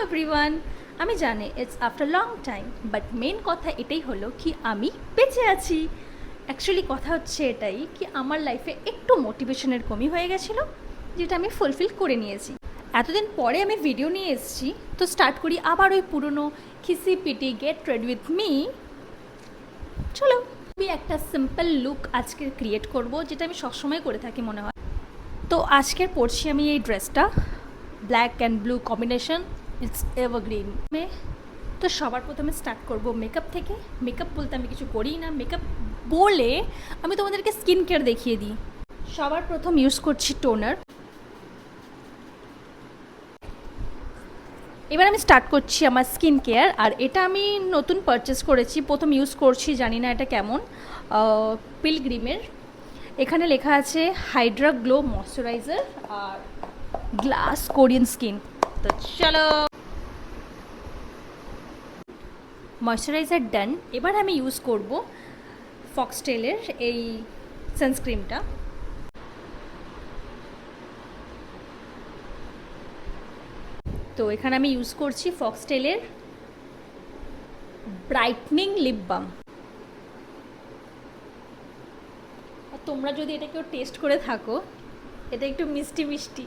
Everyone, আমি জানি it's after long time, but main কথা এটাই হলো কি আমি বেঁচে আছি। অ্যাকচুয়ালি কথা হচ্ছে এটাই কি আমার লাইফে একটু মোটিভেশনের কমি হয়ে গেছিলো, যেটা আমি ফুলফিল করে নিয়েছি। এতদিন পরে আমি ভিডিও নিয়ে এসেছি, তো স্টার্ট করি আবার ওই পুরনো খিসি পিটি গেট রেডি উইথ মি। চলো, খুবই একটা সিম্পল লুক আজকে ক্রিয়েট করব, যেটা আমি সবসময় করে থাকি মনে হয়। তো আজকের পরছি আমি এই ড্রেসটা, black and blue combination, it's evergreen. তো সবার প্রথমে স্টার্ট করব মেকআপ থেকে। মেকআপ বলতে আমি কিছু করিই না, মেকআপ বলে আমি তোমাদেরকে স্কিন কেয়ার দেখিয়ে দিই। সবার প্রথম ইউজ করছি টোনার। এবার আমি স্টার্ট করছি আমার স্কিন কেয়ার, আর এটা আমি নতুন পারচেস করেছি, প্রথম ইউজ করছি, জানি না এটা কেমন। পিলগ্রিমের, এখানে লেখা আছে হাইড্রা গ্লো ময়শ্চারাইজার আর গ্লাস কোরিয়ান স্কিন। তো চলো, ময়শ্চারাইজার ডান। এবার আমি ইউজ করব ফক্সটেলের এই সানস্ক্রিনটা। তো এখানে আমি ইউজ করছি ফক্সটেলের ব্রাইটনিং লিপ বাম। তোমরা যদি এটা কেউ টেস্ট করে থাকো, এটা একটু মিষ্টি মিষ্টি।